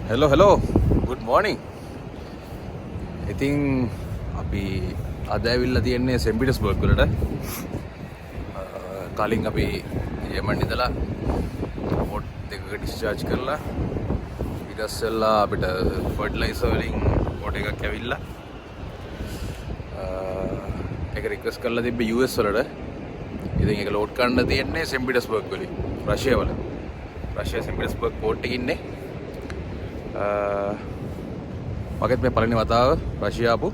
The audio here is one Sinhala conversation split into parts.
hello good morning. ඉතින් අපි අද ඇවිල්ලා තියෙන්නේ සෙන්ට් පීටර්ස්බර්ග් වලට. කලින් අපි යෙමන් ඉඳලා පොට් දෙකක ඩිස්චාර්ජ් කරලා ඊට පස්සෙල්ලා අපිට ෆර්ටිලයිසර් වලින් පොට් එකක් ඇවිල්ලා ඒක රික්වෙස්ට් කරලා තිබ්බේ US වලට. ඉතින් ඒක ලෝඩ් කරන්න තියෙන්නේ සෙන්ට් පීටර්ස්බර්ග් වලින් රෂ්‍යාව වල. රෂ්‍යාව සෙන්ට් පීටර්ස්බර්ග් පෝට් එකේ ඉන්නේ. මගෙත් මේ පළවෙනි වතාව රෂ්‍යාව ආපු.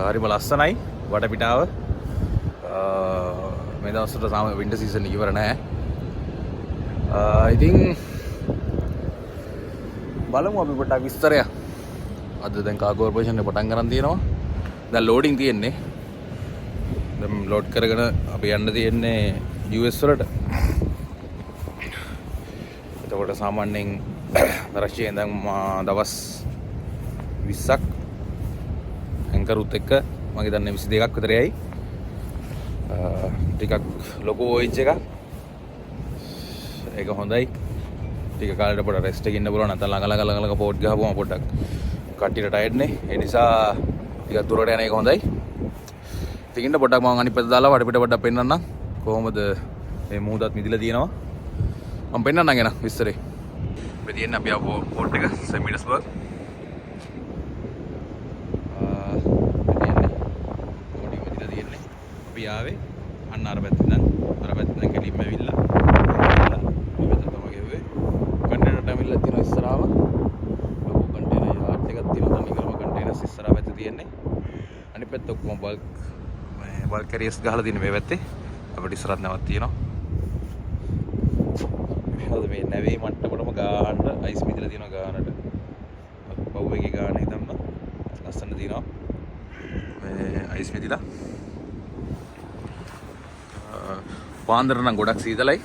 හරිම ලස්සනයි වටපිටාව. මේ දවස්වල තාම වින්ටර් සීසන් එක ඉවර නැහැ. ඉතින් බලමු අපි පොඩ්ඩක් විස්තරය. අද දැන් කාගෝ ඔපරේෂන් එක පටන් ගන්න තියෙනවා. දැන් ලෝඩින් තියෙන්නේ. දැන් ලෝඩ් කරගෙන අපි යන්න තියෙන්නේ US වලට. එතකොට සාමාන්‍යයෙන් රෂ්‍යාවේ දැන් දවස් 20ක් ඇන්කරුත් එක්ක මම හිතන්නේ 22ක් විතර යයි. ටිකක් ලොකු වොයිජ් එකක්. ඒක හොඳයි. ටික කාලෙට පොඩ රෙස්ට් එකකින් ඉන්න පුළුවන්. නැත්නම් ළඟ පෝට් ගහපුවම පොඩ්ඩක් කට්ටියට ටයර්ඩ් නේ. ඒ නිසා ටිකක් දුරට යන එක හොඳයි. ඉතින් ඉන්න පොඩ්ඩක් මම අනිත් පැත්ත දාලා වටපිට පොඩ්ඩක් පෙන්නන්නම්. කොහොමද මේ මුහුදත් මිදිලා තියෙනවා. මම පෙන්නන්නම් එන විස්තරේ. මේ තියෙන අපි ආපු පෝට් එක සෙන්ට් පීටර්ස්බර්ග්. අපි ආවේ අන්න අර පැත්තෙන් කෙලින්ම ඇවිල්ලා මේ පැත්ත තමයි ගෙව්වේ. කන්ටේනර් ටර්මිනල් තියෙනවා ඉස්සරහම. ලොකු කන්ටේනර් යාඩ් එකක් තියෙනවා. තනිකරම කන්ටේනර්ස් ඉස්සරහ පැත්තේ තියෙන්නේ. අනිත් පැත්ත ඔක්කොම බල්ක් කැරියර්ස් ගහලා තියෙන මේ පැත්තේ. අපිට ඉස්සරහත් නැවක් තියෙනවා. හරිද මේ නැවේ මට්ටමටම ගානට අයිස් මිදලා තියෙනවා ගානට. පව් එකේ ගාන හිතන්න ලස්සන තියෙනවා. මේ අයිස් මිදලා පාන්දර නම් ගොඩක් සීතලයි.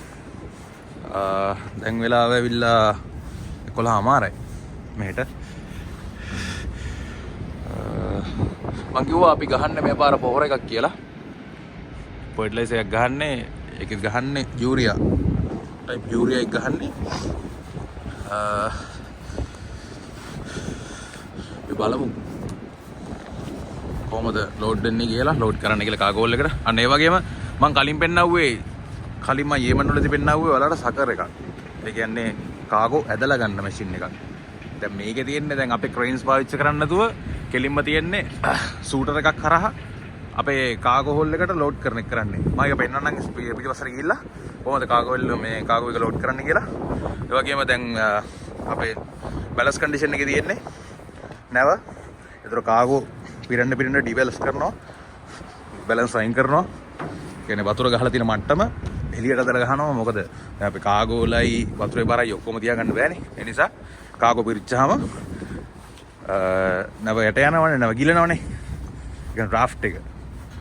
දැන් වෙලාව ඇවිල්ලා 11:00යි මෙහෙට. මං කිව්වා අපි ගහන්න මේ පාර පොහොර එකක් කියලා. ෆර්ටිලයිසර් එකක් ගහන්නේ. ඒකෙත් ගහන්නේ යූරියා. ටයිප් යූරියා එක ගහන්නේ. අපි බලමු කොහොමද ලෝඩ් වෙන්නේ කියලා. ලෝඩ් කරන්න කියලා කාගෝල් එකට. අන්න ඒ වගේම මං කලින් පෙන්නවුවේ කලින්ම යෙමන් වලදී පෙන්නවුවේ ඔයාලට සකර් එකක්. ඒ කියන්නේ කාගෝ ඇදලා ගන්න මැෂින් එකක්. දැන් මේකේ තියෙන්නේ දැන් අපේ ක්‍රේන්ස් පාවිච්චි කරන්න නැතුව කෙලින්ම තියෙන්නේ සූටර් එකක් හරහා අපේ කාගෝ හෝල් එකට ලෝඩ් කරන එක කරන්නේ. මම ඒක පෙන්නන්නම් පිටිපස්සට ගිහිල්ලා කොහොමද කාගෝ වල මේ කාගෝ එක ලෝඩ් කරන්න කියලා. ඒ වගේම දැන් අපේ බැලන්ස් කන්ඩිෂන් එකේ තියෙන්නේ නැව. ඒතර කාගෝ පිරෙන්න ඩිවැලොප් කරනවා. බැලන්ස් අයින් කරනවා. කියන්නේ වතුර ගහලා තියෙන මට්ටම එළියට දාලා ගහනවා. මොකද දැන් අපි කාගෝලයි වතුරේ බරයි ඔක්කොම තියාගන්න බෑනේ. ඒ නිසා කාගෝ පිරිච්චාම නැව යට යනවනේ, නැව ගිලනවනේ. ඒ කියන්නේ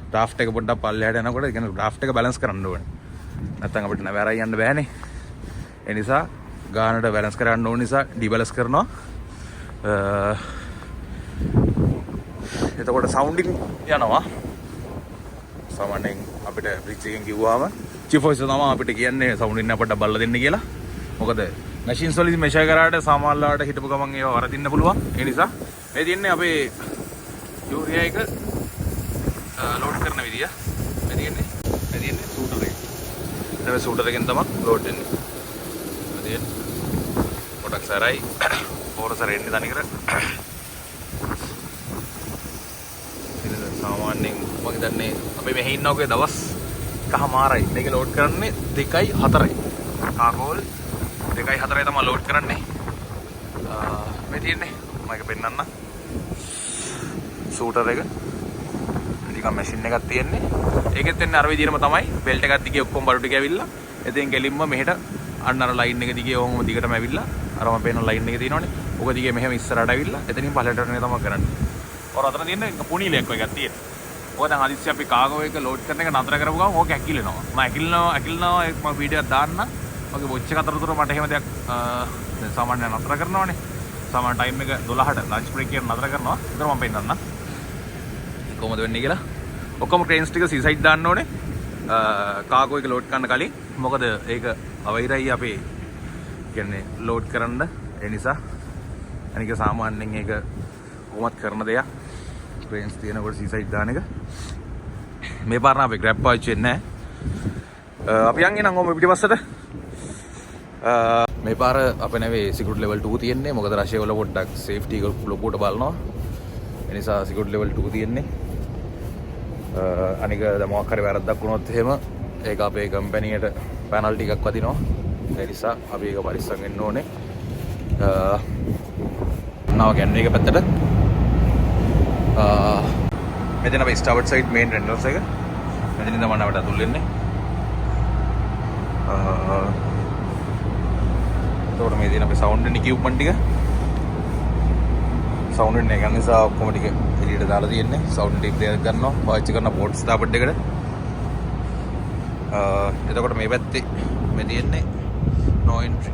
ඩ්‍රාෆ්ට් එක පොඩ්ඩක් පල්ලෙහාට යනකොට ඒ කියන්නේ ඩ්‍රාෆ්ට් එක බැලන්ස් කරන්න ඕනේ. නැත්නම් අපිට නැව අරයි යන්න බෑනේ. ඒ නිසා ගානට බැලන්ස් කරන්න ඕන නිසා ඩිබැලන්ස් කරනවා. එතකොට සවුන්ඩින් යනවා. සාමාන්‍යයෙන් අපිට බ්‍රිජ් එකෙන් කිව්වම චීෆ් ඔෆිසර් තමයි අපිට කියන්නේ සවුන්ඩින් අපිට බලලා දෙන්න කියලා. මොකද මැෂින්ස් වලින් මෙෂර් කරාට සාමාන්‍යලාට හිටපු ගමන් ඒවා වරදින්න පුළුවන්. ඒ නිසා මේ තියන්නේ අපේ යූරියා එක ලෝඩ් කරන විදිය. මේ තියන්නේ සූටර් එක. මේ සූටර් එකෙන් තමයි ලෝඩ් වෙන්නේ. මේ තියන්නේ පොඩක් සරයි පොරසර එන්නේ තනිකර. සාමාන්‍යයෙන් මම හිතන්නේ අපි මෙහි ඉන්නකෝ දවස් එකමාරයි. මේක ලෝඩ් කරන්නේ 2:04යි. කාගෝල් 2:04යි තමයි ලෝඩ් කරන්නේ. මේ තියෙන්නේ මම ඒක පෙන්නන්න. සූටර් එක. ටිකක් මැෂින් එකක් තියෙන්නේ. ඒකෙත් එන්නේ අර විදිහටම තමයි. බෙල්ට් එකක් දිගේ ඔක්කොම බඩු ටික ඇවිල්ලා. එතෙන් ගෙලින්ම මෙහෙට අන්න අර ලයින් එක දිගේ ඔහොම දිගටම ඇවිල්ලා. අර මම පේන ලයින් එක තියෙනවනේ. ඔක දිගේ මෙහෙම ඉස්සරහට ඇවිල්ලා. එතනින් පල්ලට යන එක තමයි කරන්නේ. ඔර අතන තියෙන පුණීලයක් වගේ එකක් තියෙනවා. ඔය දැන් හදිස්සි අපි කාගෝ එක ලෝඩ් කරන එක නතර කරපු ගමන් ඕක ඇකිලෙනවා. මම ඇකිලනවා ඒක මම වීඩියෝ එකක් දාන්න. මගේ වොච් එක අතරතුර මට එහෙම දෙයක් දැන් සාමාන්‍යයෙන් නතර කරනවානේ. සාමාන්‍ය ටයිම් එක 12ට ලන්ච් බ්‍රේක් එක නතර කරනවා. ඒතර මම පෙන්නන්න. කොහොමද වෙන්නේ කියලා. ඔක්කොම ක්‍රේන්ස් ටික සීසයිඩ් දාන්න ඕනේ. කාගෝ එක ලෝඩ් කරන්න කලින්. මොකද ඒක අවෛරයි අපේ කියන්නේ ලෝඩ් කරන්න ඒ නිසා අනික සාමාන්‍යයෙන් ඒක කොහොමත් කරන දෙයක්. ට්‍රේන්ස් තියෙනකොට සීසයිඩ් දාන එක. මේ පාර නම් අපි ග්‍රැබ් පාවිච්චි වෙන්නේ නැහැ. අපි යන් එනං ඔම පිටිපස්සට. මේ පාර අපේ නෙවෙයි සිකියුරිටි ලෙවල් 2 තියෙන්නේ. මොකද රෂේ වල පොඩ්ඩක් සේෆ්ටි එක ලොකුවට බලනවා. ඒ නිසා සිකියුරිටි ලෙවල් 2 තියෙන්නේ. අනික දැන් මොකක් හරි වැරද්දක් වුණොත් එහෙම ඒක අපේ කම්පැනියට පැනල්ටි එකක් වදිනවා. ඒ නිසා අපි ඒක පරිස්සම් වෙන්න ඕනේ. නාව ගන්නේ එක පැත්තට. මෙතන අපි ස්ටාර්ට් සයිඩ් මේන් රෙන්ටල්ස් එක. මෙතනින් තමයි අපිට අතුල් වෙන්නේ. එතකොට මේ දින අපේ සවුන්ඩ් එන ඉක්විප්මන්ට් ටික සවුන්ඩ් එන එක නිසා ඔක්කොම ටික එළියට දාලා තියෙන්නේ. සවුන්ඩ් ටික දෙයක් ගන්නවා. පාවිච්චි කරන බෝඩ් ස්ටාර්ට් එකට. එතකොට මේ පැත්තේ මේ තියෙන්නේ no entry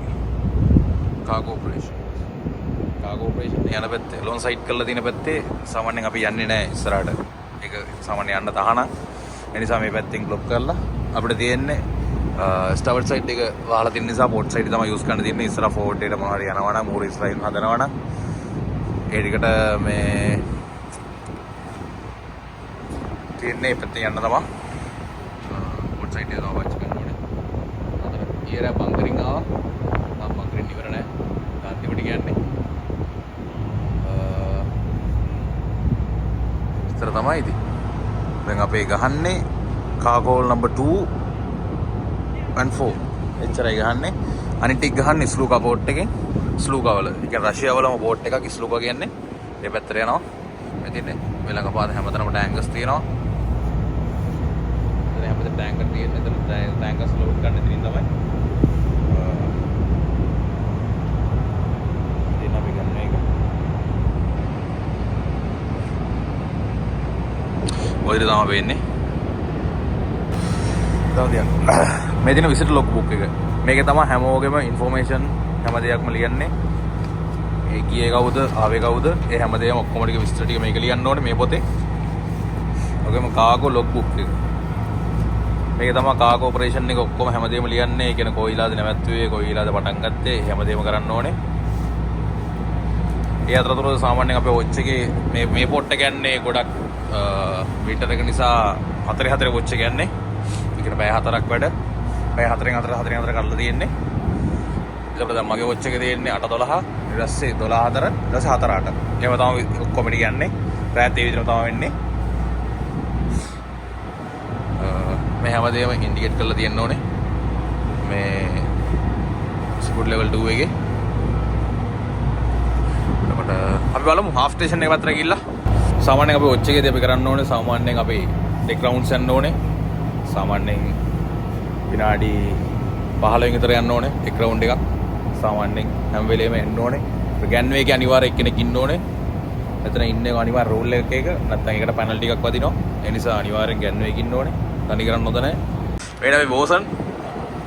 cargo operation යන පැත්තේ ලොන් සයිඩ් කරලා තියෙන පැත්තේ සාමාන්‍යයෙන් අපි යන්නේ නැහැ ඉස්සරහට. ඒක සාමාන්‍යයෙන් යන්න තහනම්. ඒ නිසා මේ පැත්තෙන් බ්ලොක් කරලා අපිට තියෙන්නේ ස්ටාර්ට් සයිඩ් එක වහලා තියෙන නිසා පෝට් සයිඩ් තමයි යූස් කරන්න තියෙන්නේ. ඉස්සරහ ෆෝර්ඩ් එකට මොනවා හරි යනවා නම් මූර ඉස්සරහින් හදනවා නම් ඒ ටිකට මේ තියෙන්නේ පැත්තෙන් යන්න තමයි. පෝට් සයිඩ් එක තමයි වාච් කරන්න ඕනේ. අතන ඊයර බංකරින් ආවා. තාම බංකරින් ඉවර නැහැ. තාත්තිපට කියන්නේ ඉතර තමයි ඉතින්. දැන් අපේ ගහන්නේ කාගෝල් නම්බර් 2 and 4. එච්චරයි ගහන්නේ. අනිත් ටික ගහන්නේ ස්ලූකා පෝට් එකෙන්. ස්ලූකා වල. ඒ කියන්නේ රෂියාවලම පෝට් එකක් ස්ලූකා කියන්නේ. මේ පැත්තට යනවා. මෙතන මේ ළඟ පාද හැමතැනම ටැංකර්ස් තියෙනවා. එතන හැමතැනම ටැංකර් තියෙන්නේ. එතන ටැංකර්ස් ලෝඩ් ගන්න ඉතින් තමයි. ඉතින් අපි ගන්න එක. ඔය විදිහට තමයි වෙන්නේ. මේ දින විසිට ලොග් බුක් එක. මේකේ තමයි හැමෝගෙම ඉන්ෆෝමේෂන් හැම දෙයක්ම ලියන්නේ. ඒ ගියේ කවුද, ආවේ කවුද, ඒ හැම දෙයක්ම ඔක්කොම ටික විස්තර ටික මේක ලියන්න ඕනේ මේ පොතේ. ඔකෙම කාගෝ ලොග් බුක් එක. මේක තමයි කාගෝ ඔපරේෂන් එක ඔක්කොම හැම දෙයක්ම ලියන්නේ. ඒ කියන්නේ කොයිලාද නැවැත්තුවේ, කොයිලාද පටන් ගත්තේ, හැම දෙයක්ම කරන්න ඕනේ. ඒ අතරතුර සාමාන්‍යයෙන් අපේ වොච් එකේ මේ පොට් එක යන්නේ ගොඩක් මීටර එක නිසා 4 වොච් එක යන්නේ. ඒකට පැය 4ක් වැඩ. පැය 4න් 4 කරලා තියෙන්නේ. ඒකට දැන් මගේ වොච් එකේ තියෙන්නේ 8:12. ඊට පස්සේ 12:04 ඊට පස්සේ 4:08. ඒව තමයි ඔක්කොම ටික යන්නේ. රාත් ඒ විදිහටම තමයි වෙන්නේ. මේ හැමදේම ඉන්ඩිකේට් කරලා තියෙන්න ඕනේ. මේ ස්කූට් ලෙවල් 2 එකේ. එතකොට අපි බලමු හාෆ් ස්ටේෂන් එක පැත්තට ගිහිල්ලා. සාමාන්‍යයෙන් අපි වොච් එකේදී අපි කරන්න ඕනේ සාමාන්‍යයෙන් අපි ඩෙක් රවුන්ඩ්ස් යන්න ඕනේ. සාමාන්‍යයෙන් විනාඩි 15 විතර යන්න ඕනේ ඩෙක් රවුන්ඩ් එකක්. සාමාන්‍යයෙන් හැම වෙලේම එන්න ඕනේ. ගෑන්වේ එකේ අනිවාර්ය එක්කෙනෙක් ඉන්න ඕනේ. එතන ඉන්නේ අනිවාර්ය රූල් එකක නැත්නම් ඒකට පැනල්ටි එකක් වදිනවා. ඒ නිසා අනිවාර්යෙන් ගෑන්වේ එකේ ඉන්න ඕනේ. තනි කරන්න හොඳ නැහැ. මේක අපි බෝසන්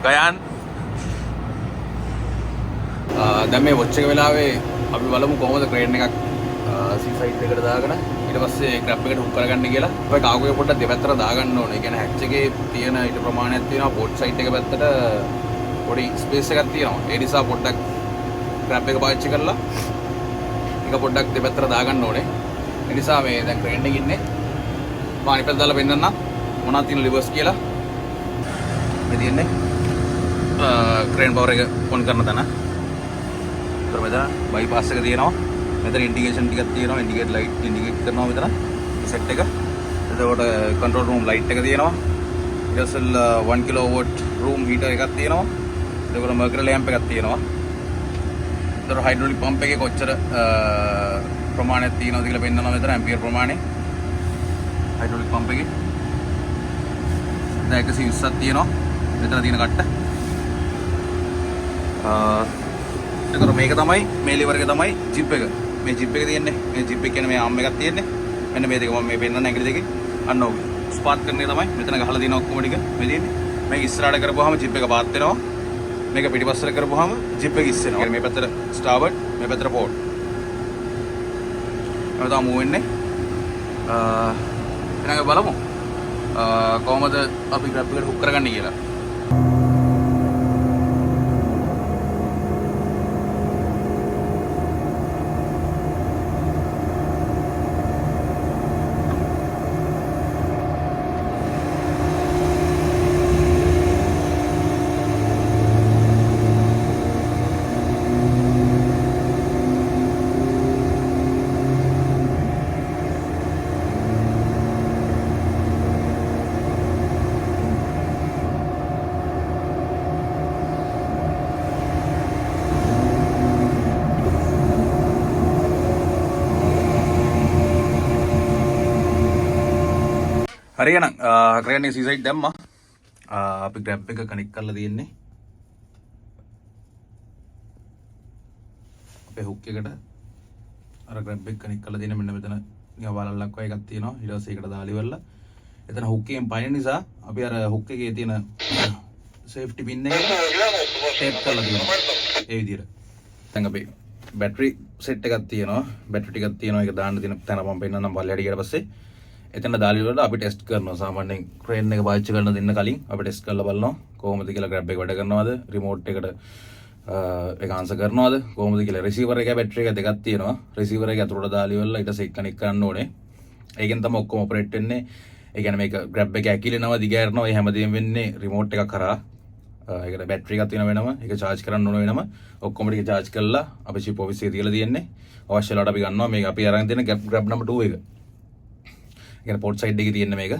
ගයාන් දැන් මේ වොච් එක වෙලාවේ අපි බලමු කොහොමද ක්‍රේන් එකක් සී සයිඩ් එකට දාගෙන ඊට පස්සේ ග්‍රැබ් එකට හුක් කරගන්න කියලා. අපි කාගෝ එක පොඩ්ඩක් දෙපැත්තට දාගන්න ඕනේ. ඒ කියන්නේ හැච් එකේ තියෙන ඊට ප්‍රමාණයක් තියෙනවා. පෝට් සයිඩ් එක පැත්තට පොඩි ස්පේස් එකක් තියෙනවා. ඒ නිසා පොඩ්ඩක් ග්‍රැබ් එක පාවිච්චි කරලා එක පොඩ්ඩක් දෙපැත්තට දාගන්න ඕනේ. ඒ නිසා මේ දැන් ක්‍රේන් එකේ ඉන්නේ මම අනිත් පැත්ත දාලා පෙන්නන්න මොනවද තියෙන ලිවර්ස් කියලා. මේ තියෙන්නේ ක්‍රේන් පවර් එක ඔන් කරන තැන. ඒතර මෙතන බයිපාස් එක තියෙනවා. මෙතන ඉන්ඩිකේෂන් ටිකක් තියෙනවා. ඉන්ඩිකේට් ලයිට් ඉන්ඩිකේට් කරනවා මෙතන සෙට් එක. එතකොට කන්ට්‍රෝල් රූම් ලයිට් එක තියෙනවා. ඊට පස්සේ 1 කිලෝවොට් රූම් හීටර් එකක් තියෙනවා. එතකොට මර්කරි ලැම්ප් එකක් තියෙනවා. එතකොට හයිඩ්‍රොලික් පම්ප් එකේ කොච්චර ප්‍රමාණයක් තියෙනවද කියලා පෙන්නනවා මෙතන ඇම්පියර් ප්‍රමාණය. හයිඩ්‍රොලික් පම්ප් එකේ දැන් 120ක් තියෙනවා. මෙතන තියෙන කට්ට. එතකොට මේක තමයි මේ ලිවර් එක තමයි ජිප් එක. මේ ජිප් එක තියෙන්නේ. මේ ජිප් එක කියන්නේ මේ ආම් එකක් තියෙන්නේ. මෙන්න මේ දෙක මම මේ පෙන්නන ඇඟිලි දෙකේ. අන්න ඕක. ස්පාර්ක් කරන එක තමයි. මෙතන ගහලා තියෙන ඔක්කොම ටික මේ තියෙන්නේ. මේක ඉස්සරහට කරපුවාම ජිප් එක පාත් වෙනවා. මේක පිටිපස්සට කරපුවාම ජිප් එක ඉස්සෙනවා. මේ පැත්තට ස්ටාර්බෝඩ්, මේ පැත්තට පෝට්. ඒක තමයි මූව් වෙන්නේ. එහෙනම් බලමු. කොහොමද අපි ග්‍රැබ් එකට හුක් කරගන්නේ කියලා. හරියනම් ක්‍රේන්නේ සීසයිඩ් දැම්මා. අපි ග්‍රැබ් එක කනෙක්ට් කරලා තියෙන්නේ. අපේ හුක් එකට අර ග්‍රැබ් එක කනෙක්ට් කරලා තියෙන මෙන්න මෙතන නිකන් වලල්ලක් වගේ එකක් තියෙනවා. ඊට පස්සේ ඒකට දාලා ඉවරලා එතන හුක් එකෙන් පයින් නිසා අපි අර හුක් එකේ තියෙන සේෆ්ටි පින් එක ටේප් කරලා තියෙනවා. ඒ විදිහට. දැන් අපි බැටරි සෙට් එකක් තියෙනවා. බැටරි ටිකක් තියෙනවා. ඒක දාන්න තියෙන තැන මම පෙන්නන්නම් පල්ලෙහාට ගියට පස්සේ එතන දාලා ඉවරලා අපි ටෙස්ට් කරනවා. සාමාන්‍යයෙන් ක්‍රේන් එක පාවිච්චි කරන දෙන්න කලින් අපි ටෙස්ට් කරලා බලනවා කොහොමද කියලා ග්‍රැබ් එක වැඩ කරනවද, රිමෝට් එකට ඒක ආන්සර් කරනවද කොහොමද කියලා. රිසීවර් එකේ බැටරි එක දෙකක් තියෙනවා. රිසීවර් එක ඇතුළට දාලා ඉවරලා ඊට පස්සේ කනෙක්ට් කරන්න ඕනේ. ඒකෙන් තමයි ඔක්කොම ඔපරේට් වෙන්නේ. ඒ කියන්නේ මේක ග්‍රැබ් එක ඇකිලෙනවා, දිගෑරනවා, ඒ හැමදේම වෙන්නේ රිමෝට් එකක් කරා. ඒකට බැටරි එකක් තියෙන වෙනම, ඒක charge කරන්න ඕන වෙනම, ඔක්කොම ටික charge කරලා අපි chip office එකේ තියලා තියෙන්නේ. අවශ්‍ය වෙලාවට අපි ගන්නවා. මේක අපි අරන් තියෙන grab number 2 එක. ඒ කියන්නේ port side එකේ තියෙන මේක.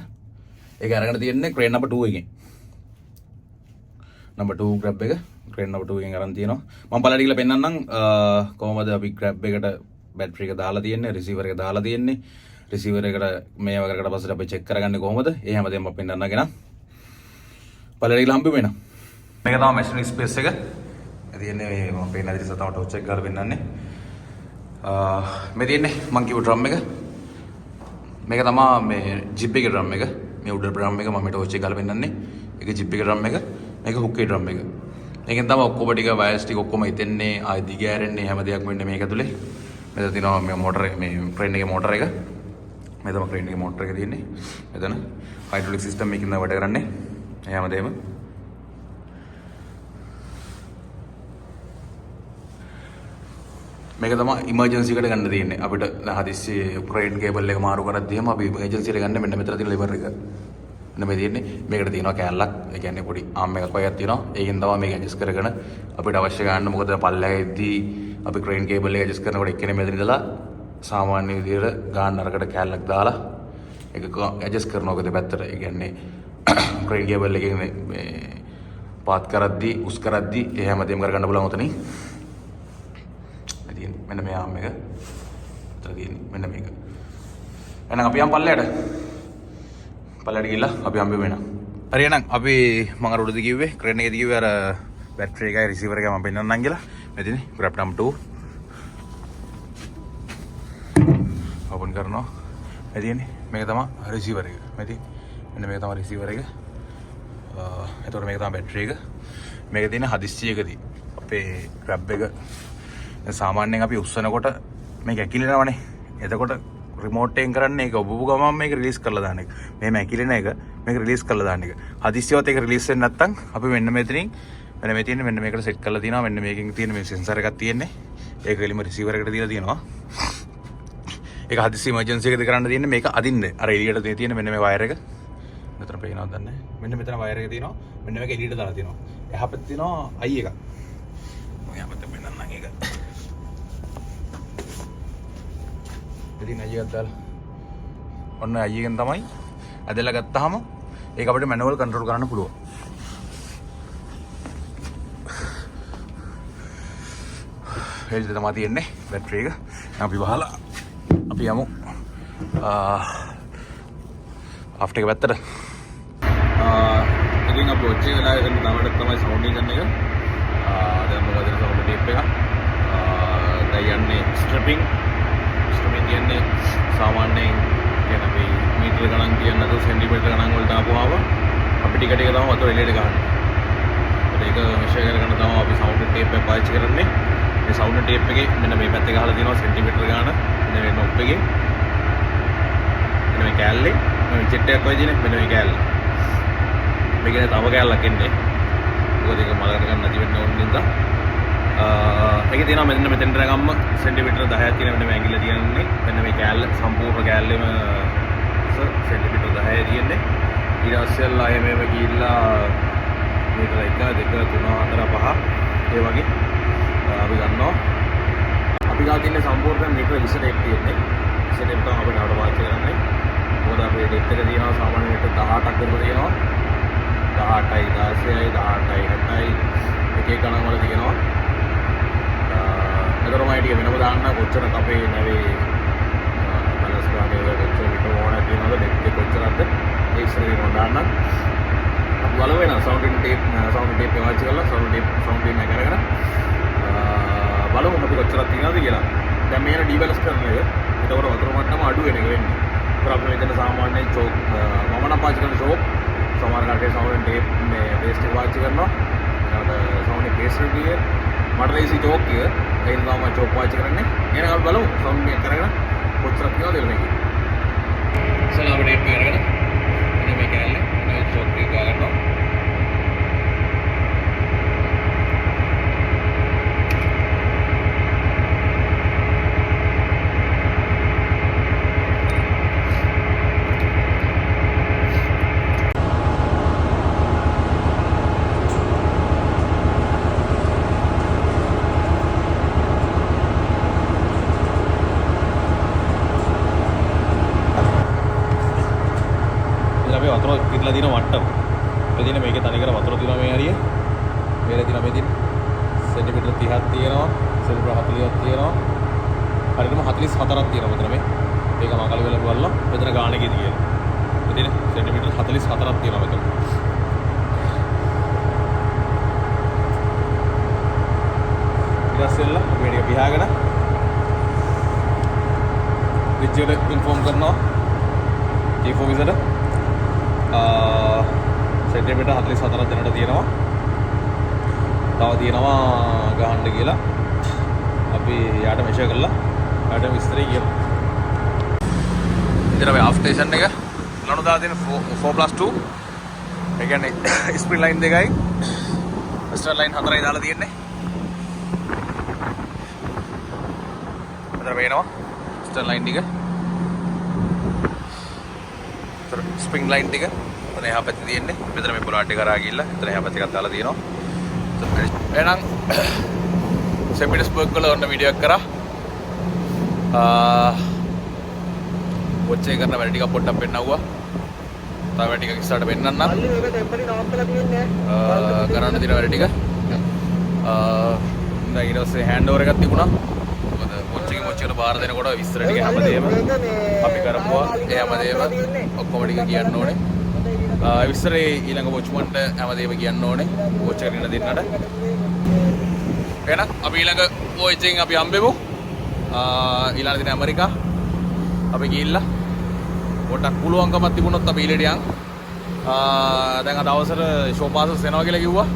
ඒක අරගෙන තියෙන්නේ crane number 2 එකෙන්. number 2 grab එක crane number 2 එකෙන් අරන් තියෙනවා. මම පළට ගිහලා පෙන්නන්නම් කොහොමද අපි grab එකට බැටරි එක දාලා තියෙන්නේ, receiver එක දාලා තියෙන්නේ. receiver එකට මේව කරකට පස්සේ අපි check කරගන්නේ කොහොමද? ඒ හැමදේම අපි පෙන්නන්න ගෙන. පළට ගිහලා හම්බෙමු එනවා. මේක තමයි මැෂිනරි ස්පේස් එක. තියෙන්නේ මේ මම පේන විදිහට තමයි ටෝච් එක ගාලා පෙන්නන්නේ. මේ තියෙන්නේ මං කිව්ව ඩ්‍රම් එක. මේක තමයි මේ ජිප් එකේ ඩ්‍රම් එක. මේ උඩ ඩ්‍රම් එක මම ටෝච් එක ගාලා පෙන්නන්නේ. ඒක ජිප් එකේ ඩ්‍රම් එක. මේක හුක්කේ ඩ්‍රම් එක. මේකෙන් තමයි ඔක්කොම ටික වයර්ස් ටික ඔක්කොම හිතෙන්නේ ආයි දිගෑරෙන්නේ හැම දෙයක්ම වෙන්නේ මේක ඇතුලේ. මෙතන තියෙනවා මේ මෝටර මේ ක්‍රේන් එකේ මෝටර එක. මේ තමයි ක්‍රේන් එකේ මෝටර එක තියෙන්නේ. මෙතන හයිඩ්‍රොලික් සිස්ටම් එකකින් තමයි වැඩ කරන්නේ. ඒ හැමදේම මේක තමයි ඉමර්ජන්සි එකට ගන්න තියෙන්නේ. අපිට හදිස්සියේ ක්‍රේන් කේබල් එක මාරු කරද්දිම අපි ඉමර්ජන්සි එකට ගන්න මෙන්න මෙතන තියෙන ලිවර් එක. මෙන්න මේ තියෙන්නේ. මේකට තියෙනවා කෑල්ලක්. ඒ කියන්නේ පොඩි ආම් එකක් වගේ තියෙනවා. ඒකෙන් තමයි මේක ඇඩ්ජස්ට් කරගෙන අපිට අවශ්‍ය ගන්න. මොකද පල්ලෙහාදී අපි ක්‍රේන් කේබල් එක ඇඩ්ජස්ට් කරනකොට එක්කෙනෙක් මෙතන ඉඳලා සාමාන්‍ය විදිහට ගන්න අරකට කෑල්ලක් දාලා ඒක ඇඩ්ජස්ට් කරනවා ඔක දෙපැත්තට. ඒ කියන්නේ ක්‍රේන් කේබල් එකෙන් මේ පාත් කරද්දී උස් කරද්දී ඒ හැමදේම කරගන්න පුළුවන් උතනින්. මෙන්න මේ ආම් එක. උතන තියෙන්නේ මෙන්න මේක. එහෙනම් අපි යම් පල්ලයට. පල්ලයට ගිහලා අපි හම්බෙමු වෙනවා. හරි එහෙනම් අපි මම අර උඩදී කිව්වේ ක්‍රේන් එකේදී කිව්වේ අර බැටරි එකයි රිසීවර් එකයි මම පෙන්නන්නම් කියලා. මේ තියෙන්නේ grab number 2. ඕපන් කරනවා. මේ තියෙන්නේ මේක තමයි රිසීවර් එක. මේ තියෙන්නේ මෙන්න මේක තමයි රිසීවර් එක. එතකොට මේක තමයි බැටරි එක. මේක තියෙන හදිස්සියකදී අපේ grab එක සාමාන්‍යයෙන් අපි උස්සනකොට මේක ඇකිලෙනවනේ. එතකොට රිමෝට් එකෙන් කරන්නේ ඒක ඔබපු ගමන් මේක රිලීස් කරලා දාන එක. මේ ඇකිලෙන එක මේක රිලීස් කරලා දාන එක. හදිස්සියවත් ඒක රිලීස් වෙන්නේ නැත්නම් අපි මෙන්න මෙතනින් මෙන්න මේ තියෙන්නේ මෙන්න මේකට සෙට් කරලා තියෙනවා. මෙන්න මේකෙන් තියෙන මේ සෙන්සර් එකක් තියෙන්නේ. ඒක එලිම රිසීවර් එකට දීලා තියෙනවා. ඒක හදිස්සි ඉමර්ජන්සි එකද කරන්න තියෙන්නේ මේක අදින්න. අර එළියට තියෙන මෙන්න මේ වයර් එක. මෙතන පේනවද දන්නේ නැහැ. මෙන්න මෙතන වයර් එක තියෙනවා. මෙන්න මේක එළියට දාලා තියෙනවා. එහා පැත්තේ තියෙනවා අයි එකක්. මම එහා පැත්තේ පෙන්නන්නම් ඒක. ඉතින් අයියත් දාලා ඔන්න අයියගෙන් තමයි ඇදලා ගත්තාම ඒක අපිට මැනුවල් කන්ට්‍රෝල් කරන්න පුළුවන්. ඒක තමයි තියෙන්නේ බැටරි එක. අපි වහලා අපි යමු ආෆ්ටර් එක පැත්තට. ඉතින් අපි ඔච්චර වෙලා ඉතින් තමයි සවුන්ඩ් එක ගන්න එක. දැන් මොකද සවුන්ඩ් ටේප් එක. දැන් යන්නේ ස්ට්‍රිපින් කියන්නේ සාමාන්‍යයෙන් කියන අපි මීටර ගණන් කියන්නේ නැතුව සෙන්ටිමීටර ගණන් වලට ආපුවාම අපි ටික ටික තමයි වතුර එළියට ගහන්නේ. ඒක මෙෂර් කරගෙන තමයි අපි සවුන්ඩ් ටේප් එක පාවිච්චි කරන්නේ. මේ සවුන්ඩ් ටේප් එකේ මෙන්න මේ පැත්තේ ගහලා තියෙනවා සෙන්ටිමීටර ගණන. මෙන්න මේ නොබ් එකේ මෙන්න මේ කෑල්ලේ මේ චෙට් එකක් වගේ තියෙන මෙන්න මේ කෑල්ල. මේකේ තව කෑල්ලක් එන්නේ. මොකද ඒක මලකට ගන්න නැති වෙන්න ඕන නිසා මේකේ තියෙනවා මෙන්න මෙතෙන්ට ගම්ම සෙන්ටිමීටර 10ක් තියෙන මෙන්න මේ ඇඟිල්ල තියෙන්නේ. මෙන්න මේ කෑල්ල සම්පූර්ණ කෑල්ලෙම සෙන්ටිමීටර 10 තියෙන්නේ. ඊට පස්සේ ආයෙ මේව ගිහිල්ලා මීටර 1 2 3 4 5 ඒ වගේ අපි ගන්නවා. අපි ගාව තියෙන සම්පූර්ණ මීටර 21ක් තියෙන්නේ. 21ක් තමයි අපිට අවුල වාචි කරන්නේ. මොකද අපේ ඩෙප්ත් එක තියෙනවා සාමාන්‍ය මීටර 18ක් විතර තියෙනවා. 18යි 16යි 18යි 7යි එක එක ගණන් වල තියෙනවා. එතරම් අයිඩිය වෙනම දාන්න කොච්චර අපේ නැවේ බැලන්ස් ගානේ කොච්චර විතර ඕන තියෙනවද ඩෙප්ත් කොච්චරද ඉස්සරහින් මම දාන්නම්. අපි බලමු වෙන සවුන්ඩ් ටේප් පාවිච්චි කරලා සවුන්ඩ් ටේප් එක කරගෙන බලමු අපි කොච්චරක් තියනවද කියලා. දැන් මේන ඩීවැලස් කරන එක. ඒතකොට වතුර මට්ටම අඩු වෙන එක වෙන්නේ. ඒත් අපි මෙතන සාමාන්‍යයෙන් චෝක් මම නම් පාවිච්චි කරන චෝක් සමහර කටේ සවුන්ඩ් ටේප් මේ පේස්ට් එක පාවිච්චි කරනවා. ඒකට සවුන්ඩ් පේස්ට් එක කියේ මට ලේසි චෝක් කිය. ඒ නිසා මම චෝක් පාවිච්චි කරන්නේ. එහෙනම් අපි බලමු සවුන්ඩ් එක කරගෙන කොච්චරක් තියනවද කියලා මේක. ඉස්සෙල්ලා අපි ටේප් එක කරගෙන ඉතින් මේ කැලේ මේ චෝක් එක ගන්නවා. වතුර පිරලා දින මට්ටම. මේ දින මේකේ තනිකර වතුර දිනවා මේ හරිය. මේල දින මේ දින සෙන්ටිමීටර් 30ක් තියෙනවා. සෙන්ටිමීටර් 40ක් තියෙනවා. හරියටම 44ක් තියෙනවා මෙතන මේ. මේක මගල වෙලා බලලා මෙතන ගාන එකේ තියෙනවා. මෙතන සෙන්ටිමීටර් 44ක් තියෙනවා මෙතන. ඊටස්සෙල්ලා මේ ටික පියාගෙන රිජ්ජර් ඉන්ෆෝම් කරනවා. ජී ෆෝවිසට සෙන්ටිමීටර් 44ක් දෙනට තියෙනවා. තව තියෙනවා ගහන්න කියලා. අපි යාට මෙෂර් කරලා යාට විස්තරය කියමු. ඉතින් අපි ආෆ් ස්ටේෂන් එක ලණු දාලා තියෙන 4+2. ඒ කියන්නේ ස්ප්‍රින් ලයින් දෙකයි ස්ටාර් ලයින් 4යි දාලා තියෙන්නේ. මෙතන පේනවා ස්ටාර් ලයින් ටික. ස්ප්‍රින් ලයින් ටික එතන එහා පැත්තේ තියෙන්නේ. මෙතන මේ පොලාට් එක කරා ගිහිල්ලා එතන එහා පැත්තේ එකක් දාලා තියෙනවා. එහෙනම් සෙන්ට් පීටර්ස්බර්ග් වල ඔන්න වීඩියෝ එකක් කරා. වොච් එක කරන වැඩ ටික පොඩ්ඩක් පෙන්නවුවා. තව වැඩ ටිකක් ඉස්සරහට පෙන්නන්නම්. අල්ලි මේක ටෙම්පරරි නවත්තලා තියෙන්නේ නැහැ. කරන්න තියෙන වැඩ ටික. දැන් ඊට පස්සේ හෑන්ඩ් ඕවර් එකක් තිබුණා. මොකද වොච් එකට බාර දෙනකොට විස්තර ටික හැමදේම අපි කරපුවා. ඒ හැමදේම ඔක්කොම ටික කියන්න ඕනේ. විස්තරේ ඊළඟ වොච්මන්ට හැමදේම කියන්න ඕනේ. වොච් එකට ඉන්න දෙන්නට. එහෙනම් අපි ඊළඟ වොච් එකෙන් අපි හම්බෙමු. ඊළඟ දින ඇමරිකා අපි ගිහිල්ලා පොඩක් පුළුවන්කමක් තිබුණොත් අපි ඊළඟට යන්. දැන් අද අවසර ෂෝ පාසස් එනවා කියලා කිව්වා.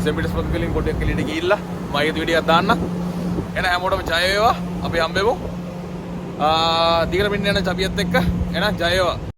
සෙන්ට් පීටර්ස්බර්ග් වලින් පොඩ්ඩක් එළියට ගිහිල්ලා මම ඒක වීඩියෝ එකක් දාන්න. එහෙනම් හැමෝටම ජය වේවා. අපි හම්බෙමු. දීගර මින්න යන චපියත් එක්ක. එහෙනම් ජය වේවා.